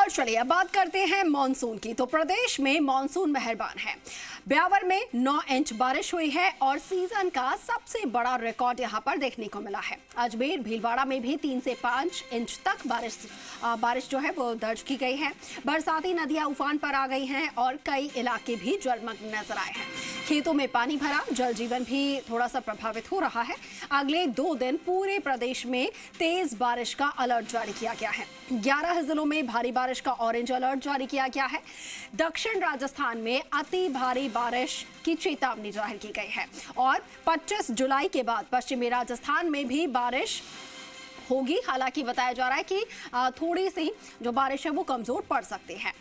और चलिए अब बात करते हैं मॉनसून की। तो प्रदेश में मॉनसून मेहरबान है। ब्यावर में 9 इंच बारिश हुई है और सीजन का सबसे बड़ा रिकॉर्ड यहां पर देखने को मिला है। अजमेर भीलवाड़ा में भी 3 से 5 इंच तक बारिश जो है वो दर्ज की गई है। बरसाती नदियां उफान पर आ गई हैं और कई इलाके भी जलमग्न नजर आए हैं। खेतों में पानी भरा, जल जीवन भी थोड़ा सा प्रभावित हो रहा है। अगले 2 दिन पूरे प्रदेश में तेज बारिश का अलर्ट जारी किया गया है। 11 जिलों में भारी बारिश का ऑरेंज अलर्ट जारी किया गया है। दक्षिण राजस्थान में अति भारी बारिश की चेतावनी जाहिर की गई है और 25 जुलाई के बाद पश्चिमी राजस्थान में भी बारिश होगी। हालांकि बताया जा रहा है कि थोड़ी सी जो बारिश है वो कमजोर पड़ सकती है।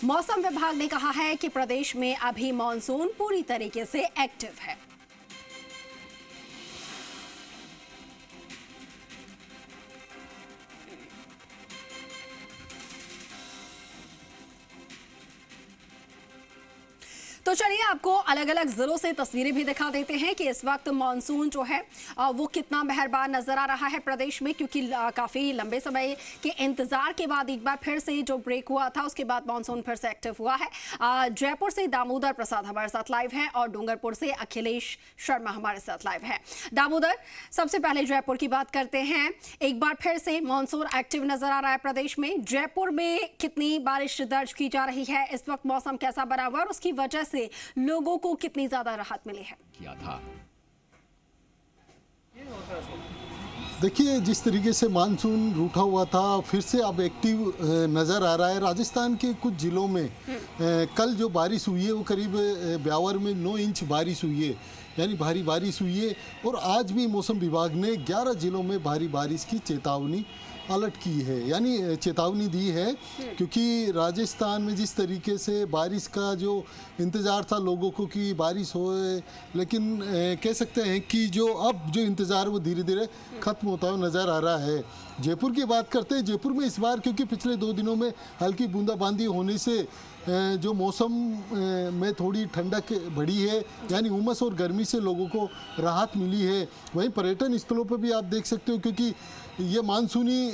मौसम विभाग ने कहा है कि प्रदेश में अभी मॉनसून पूरी तरीके से एक्टिव है। तो चलिए आपको अलग अलग जिलों से तस्वीरें भी दिखा देते हैं कि इस वक्त मॉनसून जो है वो कितना मेहरबान नजर आ रहा है प्रदेश में, क्योंकि काफी लंबे समय के इंतजार के बाद एक बार फिर से जो ब्रेक हुआ था उसके बाद मॉनसून फिर से एक्टिव हुआ है। जयपुर से दामोदर प्रसाद हमारे साथ लाइव हैं और डूंगरपुर से अखिलेश शर्मा हमारे साथ लाइव है। दामोदर, सबसे पहले जयपुर की बात करते हैं। एक बार फिर से मॉनसून एक्टिव नजर आ रहा है प्रदेश में। जयपुर में कितनी बारिश दर्ज की जा रही है, इस वक्त मौसम कैसा बना हुआ और उसकी वजह से लोगों को कितनी ज्यादा राहत मिली है? किया था। देखिए, जिस तरीके से मानसून रूठा हुआ था फिर से अब एक्टिव नज़र आ रहा है। राजस्थान के कुछ ज़िलों में कल जो बारिश हुई है वो करीब ब्यावर में 9 इंच बारिश हुई है, यानी भारी बारिश हुई है। और आज भी मौसम विभाग ने 11 ज़िलों में भारी बारिश की चेतावनी अलर्ट की है, यानी चेतावनी दी है, क्योंकि राजस्थान में जिस तरीके से बारिश का जो इंतज़ार था लोगों को कि बारिश होए, लेकिन कह सकते हैं कि जो अब जो इंतज़ार वो धीरे धीरे ख़त्म होता हुआ नज़र आ रहा है। जयपुर की बात करते हैं। जयपुर में इस बार क्योंकि पिछले 2 दिनों में हल्की बूंदाबांदी होने से जो मौसम में थोड़ी ठंडक बढ़ी है, यानी उमस और गर्मी से लोगों को राहत मिली है। वहीं पर्यटन स्थलों पर भी आप देख सकते हो, क्योंकि ये मानसूनी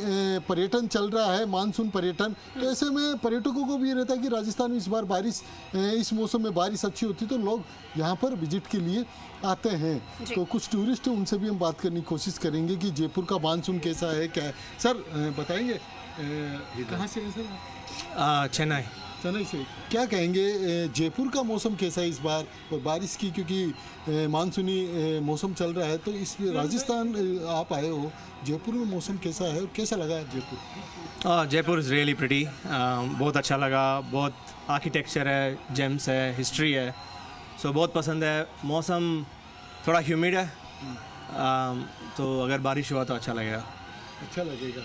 पर्यटन चल रहा है, मानसून पर्यटन। तो ऐसे में पर्यटकों को भी ये रहता है कि राजस्थान में इस बार बारिश, इस मौसम में बारिश अच्छी होती तो लोग यहाँ पर विजिट के लिए आते हैं। तो कुछ टूरिस्ट उनसे भी हम बात करने की कोशिश करेंगे कि जयपुर का मानसून कैसा है, क्या है। सर बताएंगे कहाँ से हैं सर? चेन्नई से। क्या कहेंगे, जयपुर का मौसम कैसा है इस बार और बारिश की, क्योंकि मानसूनी मौसम चल रहा है, तो इस राजस्थान आप आए हो, जयपुर में मौसम कैसा है और कैसा लगा Jaipur? Jaipur is really pretty, बहुत अच्छा लगा। बहुत आर्किटेक्चर है, जेम्स है, हिस्ट्री है, सो बहुत पसंद है। मौसम थोड़ा ह्यूमिड है, तो अगर बारिश हुआ तो अच्छा लगेगा। अच्छा लगेगा।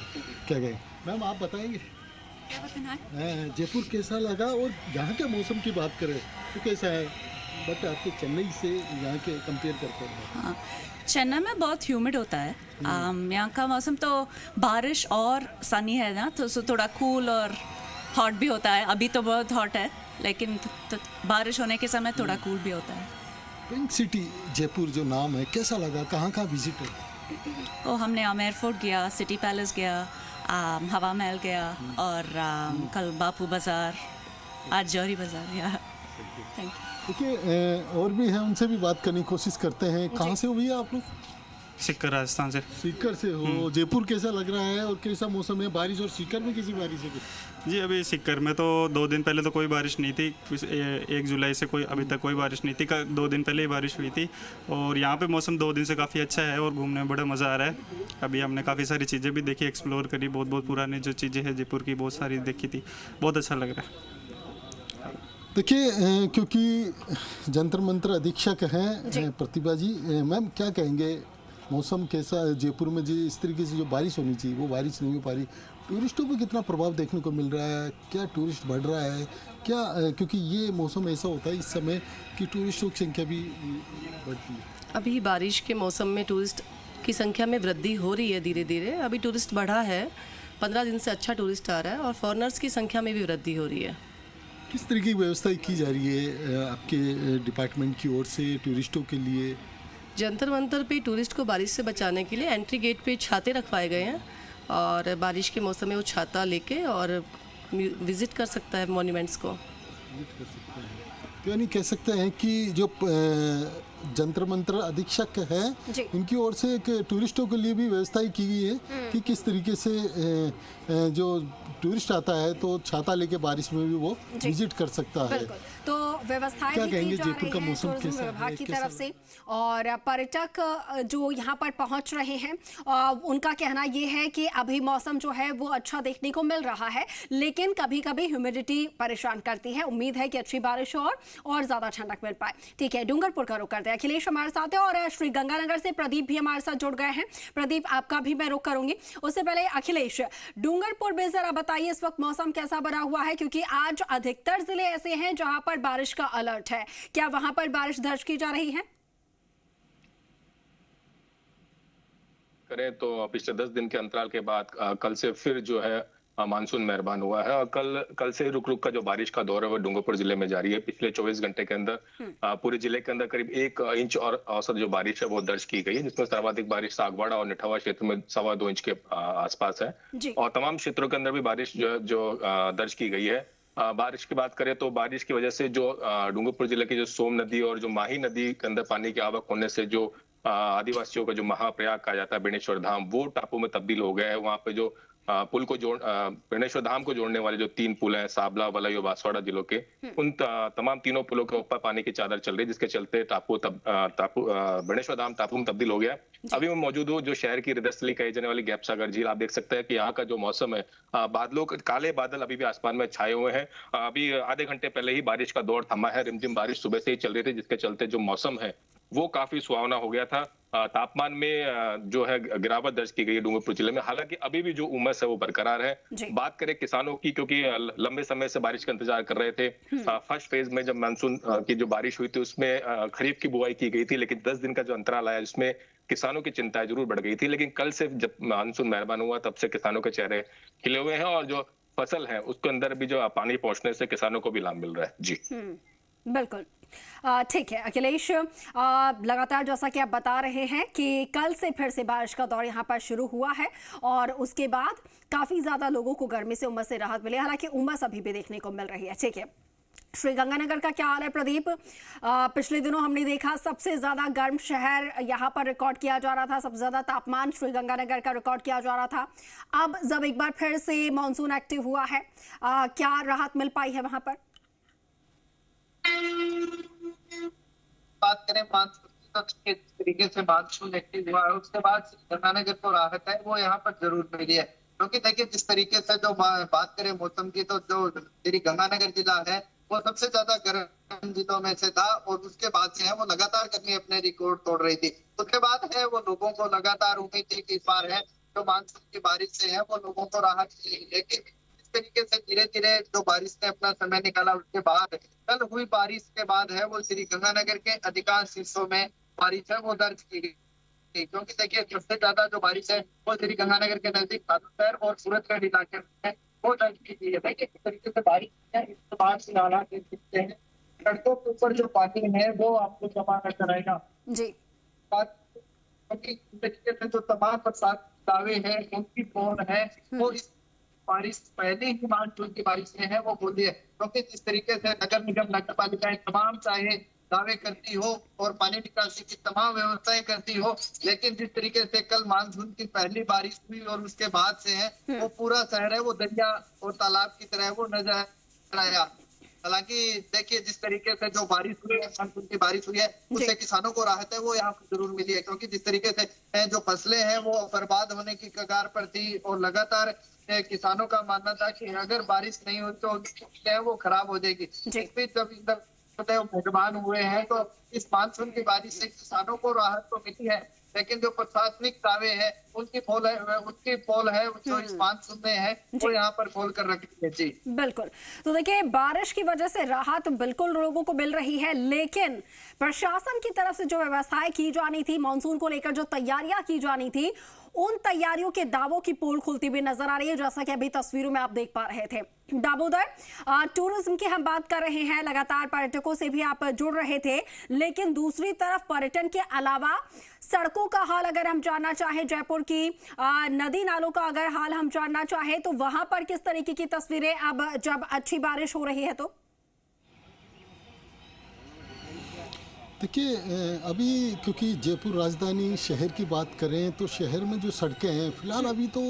क्या कहें मैम, आप बताएंगे जयपुर कैसा लगा? और यहाँ के मौसम की बात करें तो कैसा है, बट आपके चेन्नई से यहाँ के कंपेयर करते हैं? हाँ, चेन्नई में बहुत ह्यूमिड होता है। यहाँ का मौसम तो बारिश और सनी है ना, तो थोड़ा कूल और हॉट भी होता है। अभी तो बहुत हॉट है, लेकिन तो बारिश होने के समय थोड़ा कूल भी होता है। पिंक सिटी जयपुर जो नाम है, कैसा लगा? कहाँ कहाँ विजिट है? हमने आमेर फोर्ट गया, सिटी पैलेस गया, हवा महल गया और कल बापू बाज़ार, आज जौहरी बाज़ार गया। Thank you. देखिए, और भी हैं, उनसे भी बात करने की कोशिश करते हैं। कहाँ से हो भैया आप लोग? सीकर, राजस्थान से। सीकर से हो। जयपुर कैसा लग रहा है और कैसा मौसम है? बारिश और सीकर में किसी बारिश है? जी, अभी सीकर में तो 2 दिन पहले तो कोई बारिश नहीं थी। 1 जुलाई से अभी तक कोई बारिश नहीं थी। 2 दिन पहले ही बारिश हुई थी। और यहाँ पे मौसम 2 दिन से काफ़ी अच्छा है और घूमने में बड़ा मज़ा आ रहा है। अभी हमने काफ़ी सारी चीज़ें भी देखी, एक्सप्लोर करी। बहुत पुरानी जो चीज़ें हैं जयपुर की, बहुत सारी देखी थी। बहुत अच्छा लग रहा है। देखिए, क्योंकि जंतर मंत्र अधीक्षक हैं प्रतिभा जी, मैम क्या कहेंगे, मौसम कैसा है जयपुर में? जी, इस तरीके से जो बारिश होनी चाहिए वो बारिश नहीं हो पा रही, टूरिस्टों पर कितना प्रभाव देखने को मिल रहा है? क्या टूरिस्ट बढ़ रहा है क्या? क्योंकि ये मौसम ऐसा होता है इस समय कि टूरिस्टों की संख्या भी बढ़ती है। अभी बारिश के मौसम में टूरिस्ट की संख्या में वृद्धि हो रही है धीरे धीरे। अभी टूरिस्ट बढ़ा है, 15 दिन से अच्छा टूरिस्ट आ रहा है और फॉरेनर्स की संख्या में भी वृद्धि हो रही है। किस तरीके की व्यवस्था की जा रही है आपके डिपार्टमेंट की ओर से टूरिस्टों के लिए? जंतर मंतर पे टूरिस्ट को बारिश से बचाने के लिए एंट्री गेट पे छाते रखवाए गए हैं और बारिश के मौसम में वो छाता लेके और विजिट कर सकता है मॉन्यूमेंट्स को। तो यानी कह सकते हैं कि जो जंतर मंतर अधीक्षक है, इनकी ओर से एक टूरिस्टों के लिए भी व्यवस्था ही की गई है कि किस तरीके से जो टूरिस्ट आता है तो छाता लेके बारिश में भी वो विजिट कर सकता है। तो व्यवस्थाएं क्या भी कहेंगे की जा जयपुर रही का हैं मौसम टूरिज्म कैसा विभाग है, की कैसा तरफ से, और पर्यटक जो यहाँ पर पहुँच रहे हैं उनका कहना ये है कि अभी मौसम जो है वो अच्छा देखने को मिल रहा है, लेकिन कभी कभी ह्यूमिडिटी परेशान करती है। उम्मीद है कि अच्छी बारिश हो और ज्यादा ठंडक मिल पाए। ठीक है, डूंगरपुर का रुख करते हैं। अखिलेश हमारे साथ है और श्री गंगानगर से प्रदीप भी हमारे साथ जुड़ गए हैं। प्रदीप, आपका भी मैं रुख करूंगी। उससे पहले अखिलेश, डूंगरपुर में जरा बताइए इस वक्त मौसम कैसा बना हुआ है, क्योंकि आज अधिकतर जिले ऐसे हैं जहां पर बारिश का अलर्ट है। क्या वहां पर बारिश दर्ज की जा रही है? करें तो पिछले 10 दिन के अंतराल के बाद कल से फिर जो है मानसून मेहरबान हुआ है और कल से रुक रुक का जो बारिश का दौर है वो डूंगरपुर जिले में जारी है। पिछले 24 घंटे के अंदर पूरे जिले के अंदर करीब 1 इंच और औसत जो बारिश है वो दर्ज की गई है, जिसमें सर्वाधिक बारिश सागवाड़ा और निठवा क्षेत्र में 2.25 इंच के आसपास है और तमाम क्षेत्रों के अंदर भी बारिश जो दर्ज की गई है। बारिश की बात करें तो बारिश की वजह से जो डूंगरपुर जिले की जो सोम नदी और जो माही नदी के अंदर पानी की आवक होने से जो आदिवासियों का जो महाप्रयाग कहा जाता है बेणेश्वर धाम, वो टापू में तब्दील हो गया है। वहां पे जो पुल को बेणेश्वर धाम को जोड़ने वाले जो 3 पुल हैं, साबला, वलई और बांसवाड़ा जिलों के, उन तमाम तीनों पुलों के ऊपर पानी की चादर चल रही है, जिसके चलते बेणेश्वर धाम टापू में तब्दील हो गया। अभी मैं मौजूद हूँ जो शहर की हृदयस्थली कही जाने वाली गैप सागर झील। आप देख सकते हैं कि यहाँ का जो मौसम है, बादलों काले बादल अभी भी आसमान में छाए हुए हैं। अभी आधे घंटे पहले ही बारिश का दौर थमा है। रिमझिम बारिश सुबह से ही चल रही थी, जिसके चलते जो मौसम है वो काफी सुहावना हो गया था। तापमान में जो है गिरावट दर्ज की गई है डूंगरपुर जिले में। हालांकि अभी भी जो उमस है वो बरकरार है। बात करें किसानों की, क्योंकि लंबे समय से बारिश का इंतजार कर रहे थे। फर्स्ट फेज में जब मानसून की जो बारिश हुई थी उसमें खरीफ की बुआई की गई थी, लेकिन 10 दिन का जो अंतराल आया जिसमें किसानों की चिंताएं जरूर बढ़ गई थी। लेकिन कल से जब मानसून मेहरबान हुआ तब से किसानों के चेहरे खिले हुए हैं और जो फसल है उसके अंदर भी जो पानी पहुंचने से किसानों को भी लाभ मिल रहा है। जी बिल्कुल, ठीक है अखिलेश, लगातार जैसा कि आप बता रहे हैं कि कल से फिर से बारिश का दौर यहाँ पर शुरू हुआ है और उसके बाद काफ़ी ज़्यादा लोगों को गर्मी से, उमस से राहत मिली। हालांकि उमस अभी भी देखने को मिल रही है। ठीक है, श्री गंगानगर का क्या हाल है प्रदीप? पिछले दिनों हमने देखा सबसे ज़्यादा गर्म शहर यहाँ पर रिकॉर्ड किया जा रहा था, सबसे ज़्यादा तापमान श्री गंगानगर का रिकॉर्ड किया जा रहा था। अब जब एक बार फिर से मानसून एक्टिव हुआ है, क्या राहत मिल पाई है वहाँ पर? बात करें मानसून की तो जिस तरीके से मानसून एक्टिव हुआ है उसके बाद गंगानगर को राहत है वो यहाँ पर जरूर मिली है। क्योंकि देखिए जिस तरीके से जो बात करें मौसम की तो जो श्री गंगानगर जिला है वो सबसे ज्यादा गर्म जिलों में से था और उसके बाद से है वो लगातार गर्मी अपने रिकॉर्ड तोड़ रही थी। उसके बाद है वो लोगों को लगातार उम्मीद थी कि इस बार है जो मानसून की बारिश से है वो लोगों को राहत मिलेगी। लेकिन तरीके से धीरे धीरे जो बारिश ने अपना समय निकाला उसके बाद कल हुई बारिश के बाद है वो श्री गंगानगर के अधिकांश हिस्सों में बारिश है वो दर्ज की गई। क्योंकि देखिए सबसे ज्यादा जो बारिश है वो श्री गंगानगर के नजदीक शहर और सूरतगढ़ इलाके में वो दर्ज की गई है। देखिए किस तरीके से बारिश है, इस बार से हालात देख सकते हैं। सड़कों के ऊपर जो पानी है वो आपको जमा नजर आएगा। क्योंकि तरीके से जो तमाम बरसात दावे हैं उनकी फोन है वो इस बारिश पहले ही मानसून की बारिश में है वो बोली है। क्योंकि जिस तरीके से नगर निगम नगर पालिकाएं तमाम चाहे दावे करती हो और पानी निकासी की तमाम व्यवस्थाएं करती हो, लेकिन जिस तरीके से कल मानसून की पहली बारिश हुई और उसके बाद से है वो पूरा शहर है वो दरिया और तालाब की तरह वो नजर आया। हालांकि देखिए जिस तरीके से जो बारिश हुई है, मानसून की बारिश हुई है उससे किसानों को राहत है वो यहाँ पर जरूर मिली है। क्योंकि जिस तरीके से जो फसलें हैं वो बर्बाद होने की कगार पर थी और लगातार किसानों का मानना था कि अगर बारिश नहीं हुई तो है वो खराब हो जाएगी। जब मेहरबान हुए हैं तो इस मानसून की बारिश से किसानों को राहत तो मिली है, लेकिन जो प्रशासनिक दावे है उनकी पोल है जो इस मानसून में है वो यहाँ पर खोल कर रखी है। जी बिल्कुल, तो देखिए बारिश की वजह से राहत बिल्कुल लोगों को मिल रही है, लेकिन प्रशासन की तरफ से जो व्यवस्थाएं की जानी थी, मानसून को लेकर जो तैयारियां की जानी थी, उन तैयारियों के दावों की पोल खुलती हुई नजर आ रही है, जैसा कि अभी तस्वीरों में आप देख पा रहे थे। दामोदर, टूरिज्म की हम बात कर रहे हैं, लगातार पर्यटकों से भी आप जुड़ रहे थे, लेकिन दूसरी तरफ पर्यटन के अलावा सड़कों का हाल अगर हम जानना चाहें, जयपुर की नदी नालों का अगर हाल हम जानना चाहें, तो वहां पर किस तरीके की तस्वीरें अब जब अच्छी बारिश हो रही है तो? देखिए, अभी क्योंकि जयपुर राजधानी शहर की बात करें तो शहर में जो सड़कें हैं फिलहाल अभी तो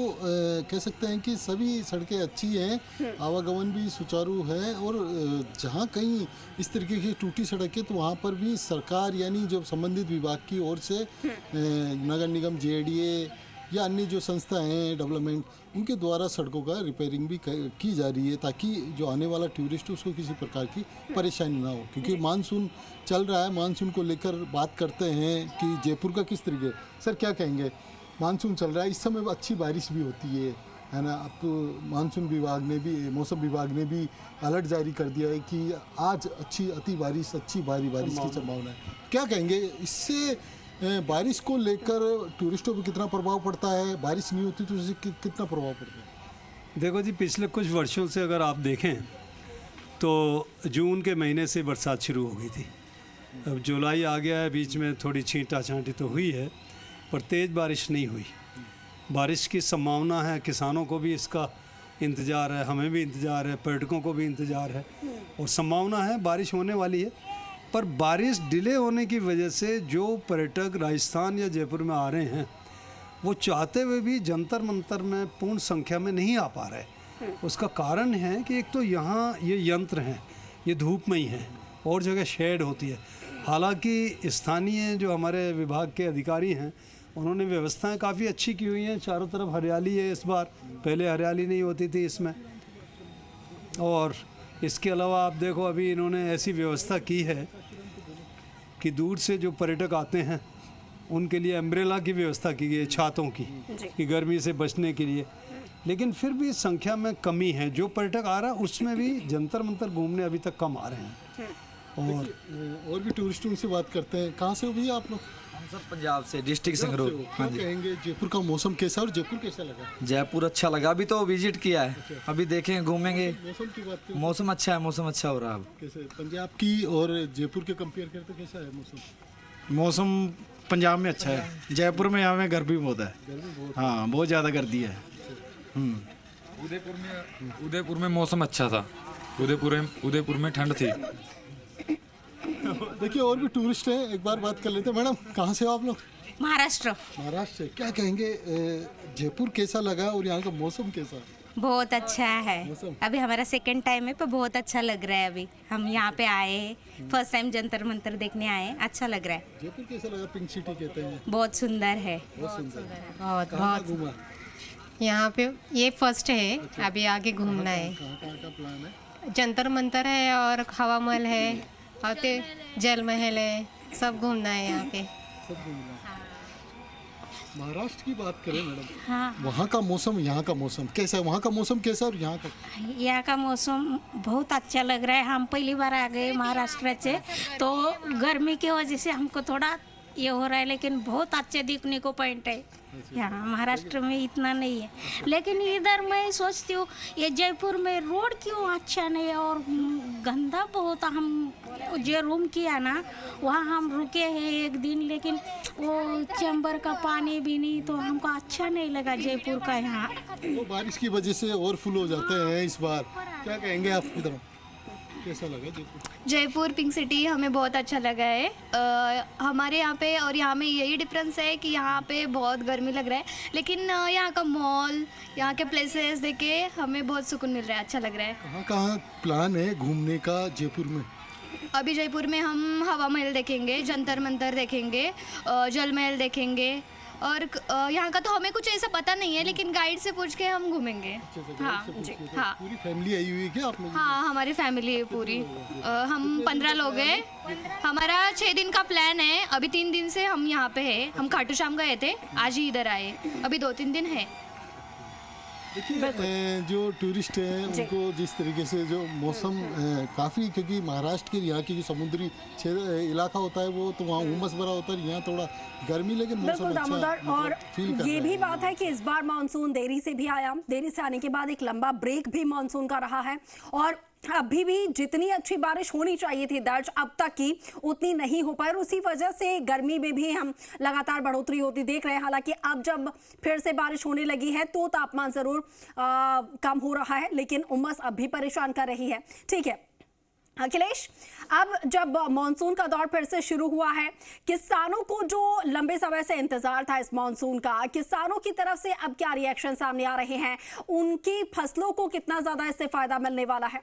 कह सकते हैं कि सभी सड़कें अच्छी हैं, आवागमन भी सुचारू है, और जहाँ कहीं इस तरीके की टूटी सड़कें तो वहाँ पर भी सरकार यानी जो संबंधित विभाग की ओर से नगर निगम, जेडीए या अन्य जो संस्था हैं डेवलपमेंट, उनके द्वारा सड़कों का रिपेयरिंग भी की जा रही है, ताकि जो आने वाला टूरिस्ट है उसको किसी प्रकार की परेशानी ना हो। क्योंकि मानसून चल रहा है, मानसून को लेकर बात करते हैं कि जयपुर का किस तरीके, सर क्या कहेंगे? मानसून चल रहा है, इस समय अच्छी बारिश भी होती है ना। अब तो मानसून विभाग ने भी, मौसम विभाग ने भी अलर्ट जारी कर दिया है कि आज अच्छी अति बारिश, अच्छी भारी बारिश की संभावना है। क्या कहेंगे, इससे बारिश को लेकर टूरिस्टों पर कितना प्रभाव पड़ता है? बारिश नहीं होती तो उससे कितना प्रभाव पड़ता है? देखो जी, पिछले कुछ वर्षों से अगर आप देखें तो जून के महीने से बरसात शुरू हो गई थी। अब जुलाई आ गया है, बीच में थोड़ी छींटा छांटी तो हुई है, पर तेज़ बारिश नहीं हुई। बारिश की संभावना है, किसानों को भी इसका इंतज़ार है, हमें भी इंतज़ार है, पर्यटकों को भी इंतज़ार है, और संभावना है बारिश होने वाली है। पर बारिश डिले होने की वजह से जो पर्यटक राजस्थान या जयपुर में आ रहे हैं, वो चाहते हुए भी जंतर मंतर में पूर्ण संख्या में नहीं आ पा रहे। उसका कारण है कि एक तो यहाँ ये यंत्र हैं, ये धूपमयी हैं, और जगह शेड होती है। हालांकि स्थानीय जो हमारे विभाग के अधिकारी हैं, उन्होंने व्यवस्थाएं काफ़ी अच्छी की हुई हैं, चारों तरफ हरियाली है इस बार, पहले हरियाली नहीं होती थी इसमें। और इसके अलावा आप देखो, अभी इन्होंने ऐसी व्यवस्था की है कि दूर से जो पर्यटक आते हैं उनके लिए अम्ब्रेला की व्यवस्था की गई है, छातों की, कि गर्मी से बचने के लिए। लेकिन फिर भी संख्या में कमी है, जो पर्यटक आ रहा है उसमें भी जंतर मंतर घूमने अभी तक कम आ रहे हैं। और भी टूरिस्टों से बात करते हैं। कहाँ से हो भैया आप लोग? हम सब पंजाब से, डिस्ट्रिक्ट संगरूर। क्या कहेंगे, जयपुर का मौसम कैसा और जयपुर कैसा लगा? जयपुर अच्छा लगा, अभी तो विजिट किया है, अभी देखेंगे, घूमेंगे। मौसम की बात करें, मौसम अच्छा है, मौसम अच्छा हो रहा है। कैसे पंजाब की और जयपुर के कंपेयर करते कैसा है मौसम? मौसम पंजाब में अच्छा है, जयपुर में यहाँ में गर्मी बहुत है। हाँ, बहुत ज़्यादा गर्मी है। उदयपुर में मौसम अच्छा था, उदयपुर में ठंड थी। देखिए, और भी टूरिस्ट हैं, एक बार बात कर लेते हैं। मैडम, कहाँ से हो आप लोग? महाराष्ट्र। महाराष्ट्र से। क्या कहेंगे, जयपुर कैसा लगा और यहाँ का मौसम कैसा? बहुत अच्छा है, अभी हमारा सेकंड टाइम है, पर बहुत अच्छा लग रहा है। अभी हम यहाँ पे आए हैं, फर्स्ट टाइम जंतर मंतर देखने आए, अच्छा लग रहा है। जयपुर कैसा लगा? पिंक सिटी कहते हैं। बहुत सुंदर है, बहुत सुंदर, बहुत। यहाँ पे ये फर्स्ट है, अभी आगे घूमना है। कहाँ का प्लान है? जंतर मंतर है और हवा महल है और जल महल है, सब घूमना है यहाँ पे। सब घूमना है। महाराष्ट्र की बात करें मैडम, हाँ, वहाँ का मौसम, यहाँ का मौसम कैसा है? वहाँ का मौसम कैसा है और यहाँ का? यहाँ का मौसम बहुत अच्छा लग रहा है। हम पहली बार आ गए महाराष्ट्र से, तो गर्मी की वजह से हमको थोड़ा ये हो रहा है, लेकिन बहुत अच्छे दिखने को पॉइंट है यहाँ। महाराष्ट्र में इतना नहीं है, लेकिन इधर मैं सोचती हूँ ये जयपुर में रोड क्यों अच्छा नहीं है और गंदा बहुत। हम जो रूम किया ना, वहाँ हम रुके हैं एक दिन, लेकिन वो चैम्बर का पानी भी नहीं, तो हमको अच्छा नहीं लगा जयपुर का यहाँ। वो बारिश की वजह से ओवरफुल हो जाते हैं इस बार। क्या कहेंगे आप? इधर कैसा लगा जयपुर? जयपुर पिंक सिटी हमें बहुत अच्छा लगा है। हमारे यहाँ पे और यहाँ में यही डिफरेंस है कि यहाँ पे बहुत गर्मी लग रहा है, लेकिन यहाँ का मॉल, यहाँ के प्लेसेस देख के हमें बहुत सुकून मिल रहा है, अच्छा लग रहा है। कहाँ कहाँ प्लान है घूमने का जयपुर में? अभी जयपुर में हम हवा महल देखेंगे, जंतर मंतर देखेंगे, जल महल देखेंगे, और यहाँ का तो हमें कुछ ऐसा पता नहीं है, लेकिन गाइड से पूछ के हम घूमेंगे। हाँ जी, हाँ। पूरी फैमिली आई हुई है क्या आप लोग? हाँ, हमारी फैमिली है पूरी। हम 15 लोग हैं। हमारा 6 दिन का प्लान है। अभी 3 दिन से हम यहाँ पे हैं। हम खाटू श्याम गए थे, आज ही इधर आए, अभी 2-3 दिन है। देखिए जो टूरिस्ट हैं उनको जिस तरीके से जो मौसम काफ़ी, क्योंकि महाराष्ट्र के यहाँ की जो समुद्री इलाका होता है वो तो वहाँ उमस भरा होता है, यहाँ थोड़ा गर्मी, लेकिन मौसम अच्छा दामोदर। और ये भी बात है कि इस बार मानसून देरी से भी आया, देरी से आने के बाद एक लंबा ब्रेक भी मानसून का रहा है, और अभी भी जितनी अच्छी बारिश होनी चाहिए थी दर्ज अब तक की उतनी नहीं हो पाई, और उसी वजह से गर्मी में भी हम लगातार बढ़ोतरी होती देख रहे हैं। हालांकि अब जब फिर से बारिश होने लगी है तो तापमान जरूर कम हो रहा है, लेकिन उमस अब भी परेशान कर रही है। ठीक है अखिलेश, अब जब मॉनसून का दौर फिर से शुरू हुआ है, किसानों को जो लंबे समय से इंतजार था इस मॉनसून का, किसानों की तरफ से अब क्या रिएक्शन सामने आ रहे हैं, उनकी फसलों को कितना ज्यादा इससे फायदा मिलने वाला है?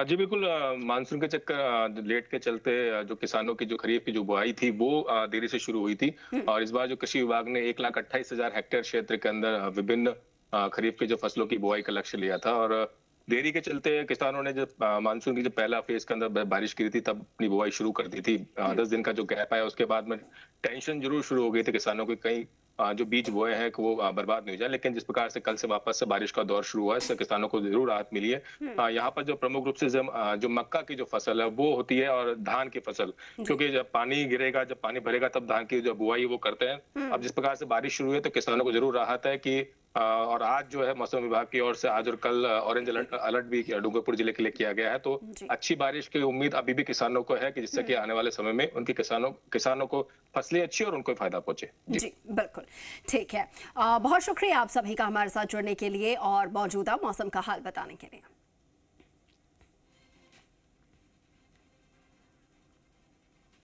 जी बिल्कुल, मानसून के चक्कर लेट के चलते जो किसानों की जो खरीफ की जो बुआई थी वो देरी से शुरू हुई थी, और इस बार जो कृषि विभाग ने 1,28,000 हेक्टेयर क्षेत्र के अंदर विभिन्न खरीफ की जो फसलों की बुआई का लक्ष्य लिया था, और देरी के चलते किसानों ने जब मानसून की जो पहला फेज के अंदर बारिश गिरी थी तब अपनी बुआई शुरू कर दी थी। 10 दिन का जो गैप आया उसके बाद में टेंशन जरूर शुरू हो गई थी किसानों की, कहीं जो बीज बोए हैं कि वो बर्बाद नहीं हो जाए, लेकिन जिस प्रकार से कल से वापस से बारिश का दौर शुरू हुआ है इससे किसानों को जरूर राहत मिली है। यहाँ पर जो प्रमुख रूप से जो मक्का की जो फसल है वो होती है, और धान की फसल, क्योंकि जब पानी गिरेगा, जब पानी भरेगा तब धान की जो बुआई वो करते हैं। अब जिस प्रकार से बारिश शुरू हुई है तो किसानों को जरूर राहत है कि और आज जो है मौसम विभाग की ओर से आज और कल ऑरेंज अलर्ट भी डूंगरपुर जिले के लिए किया गया है, तो अच्छी बारिश की उम्मीद अभी भी किसानों को है कि जिससे कि आने वाले समय में उनके किसानों को फसलें अच्छी और उनको फायदा पहुंचे। जी बिल्कुल ठीक है। बहुत शुक्रिया आप सभी का हमारे साथ जुड़ने के लिए और मौजूदा मौसम का हाल बताने के लिए।